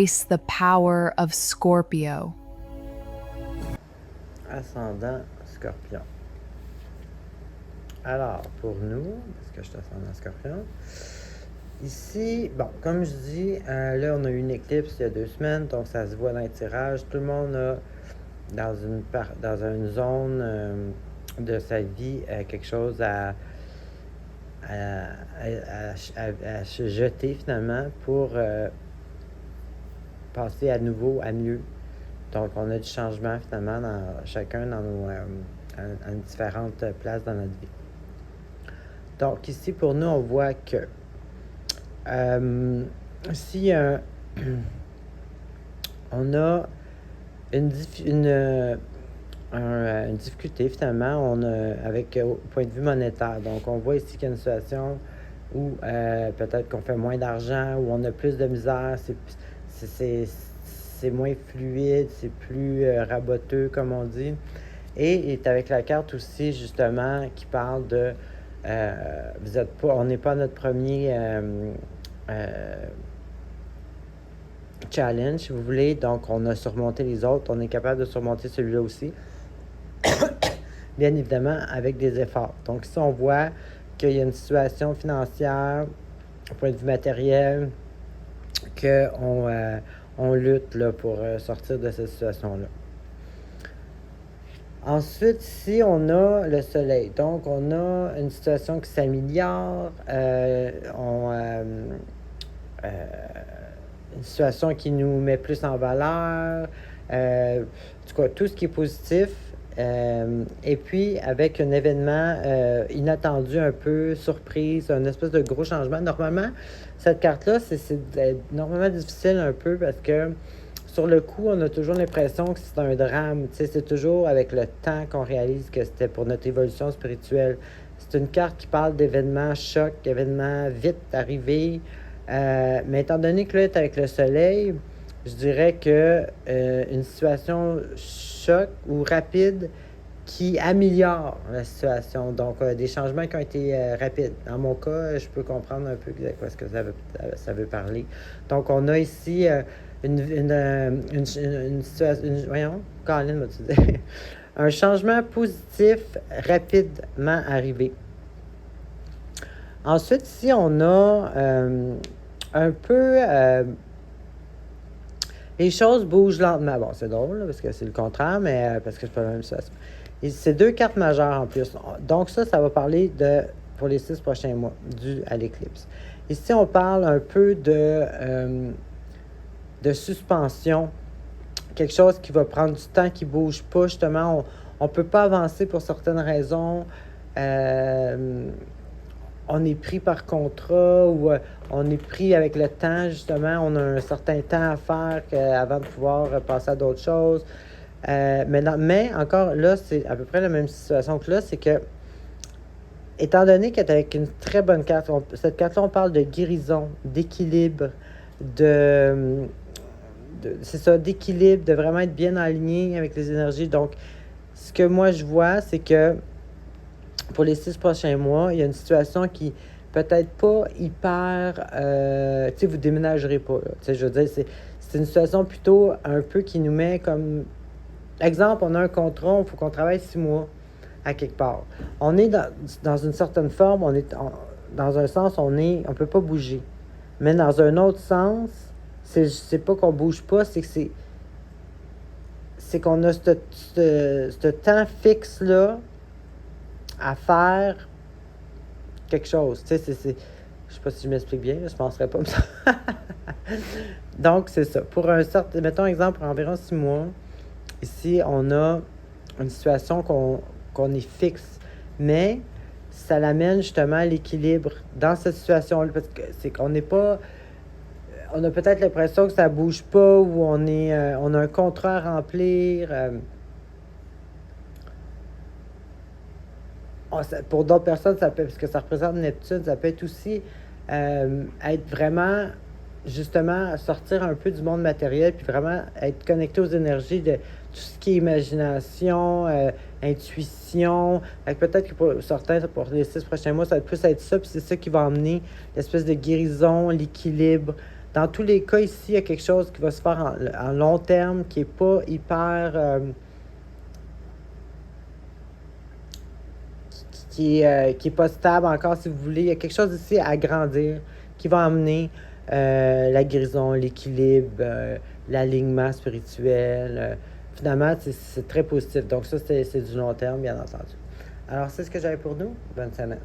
embrace the power of Scorpio. Ascendant Scorpion. Alors, pour nous, parce que je suis ascendant Scorpion, ici, bon, comme je dis, là, on a eu une éclipse il y a 2 semaines, donc ça se voit dans les tirages. Tout le monde a, dans une zone de sa vie, quelque chose à se jeter, finalement, pour passer à nouveau à mieux. Donc, on a du changement, finalement, chacun dans à différentes places dans notre vie. Donc, ici, pour nous, on voit que si on a une difficulté, finalement, avec au point de vue monétaire. Donc, on voit ici qu'il y a une situation où peut-être qu'on fait moins d'argent, où on a plus de misère, c'est moins fluide, c'est plus raboteux, comme on dit. Et il est avec la carte aussi, justement, qui parle de on n'est pas notre premier challenge, si vous voulez. Donc, on a surmonté les autres. On est capable de surmonter celui-là aussi. Bien évidemment, avec des efforts. Donc, ici, on voit qu'il y a une situation financière, au point de vue matériel, qu'on lutte là, pour sortir de cette situation-là. Ensuite, ici, on a le soleil. Donc, on a une situation qui s'améliore. Une situation qui nous met plus en valeur. En tout cas, tout ce qui est positif. Et puis, avec un événement inattendu, un peu surprise, un espèce de gros changement. Normalement, cette carte-là, c'est normalement difficile un peu parce que sur le coup, on a toujours l'impression que c'est un drame. Tu sais, c'est toujours avec le temps qu'on réalise que c'était pour notre évolution spirituelle. C'est une carte qui parle d'événements chocs, d'événements vite arrivés. Mais étant donné que là, est avec le soleil, je dirais que une situation choc ou rapide qui améliore la situation. Donc, des changements qui ont été rapides. Dans mon cas, je peux comprendre un peu de quoi ce que ça veut parler. Donc, on a ici une situation... voyons, Colin, vas-tu dire? Un changement positif rapidement arrivé. Ensuite, ici, on a un peu... les choses bougent lentement. Bon, c'est drôle, là, parce que c'est le contraire, mais parce que c'est pas la même situation. Et c'est 2 cartes majeures en plus. Donc ça va parler pour les 6 prochains mois, dû à l'éclipse. Ici, on parle un peu de suspension. Quelque chose qui va prendre du temps, qui ne bouge pas. Justement, on ne peut pas avancer pour certaines raisons. On est pris par contrat ou on est pris avec le temps, justement. On a un certain temps à faire avant de pouvoir passer à d'autres choses. Mais encore là, c'est à peu près la même situation que là, c'est que, étant donné qu'elle est avec une très bonne carte, cette carte-là, on parle de guérison, d'équilibre, c'est ça, d'équilibre, de vraiment être bien aligné avec les énergies. Donc, ce que moi je vois, c'est que pour les 6 prochains mois, il y a une situation qui peut-être pas hyper... tu sais, vous déménagerez pas, là. Tu sais, je veux dire, c'est une situation plutôt un peu qui nous met comme... Exemple, on a un contrat, il faut qu'on travaille 6 mois à quelque part. On est dans une certaine forme, dans un sens, on peut pas bouger. Mais dans un autre sens, c'est pas qu'on bouge pas, c'est que c'est qu'on a ce temps fixe-là à faire quelque chose. Tu sais, je sais pas si je m'explique bien, je penserais pas. Donc, c'est ça. Pour mettons exemple, environ 6 mois, ici, on a une situation qu'on est fixe. Mais ça l'amène justement à l'équilibre dans cette situation-là. Parce que c'est qu'on n'est pas... On a peut-être l'impression que ça bouge pas ou on a un contrat à remplir. Pour d'autres personnes, ça peut, parce que ça représente Neptune, ça peut être aussi être vraiment, justement, sortir un peu du monde matériel, puis vraiment être connecté aux énergies de tout ce qui est imagination, intuition. Peut-être que pour certains, pour les 6 prochains mois, ça va plus être ça, puis c'est ça qui va emmener l'espèce de guérison, l'équilibre. dans tous les cas, ici, il y a quelque chose qui va se faire en long terme, qui n'est pas hyper... qui est pas stable encore, si vous voulez. Il y a quelque chose ici à grandir qui va amener la guérison, l'équilibre, l'alignement spirituel. Finalement, c'est très positif. Donc ça, c'est du long terme, bien entendu. Alors, c'est ce que j'avais pour nous. Bonne semaine.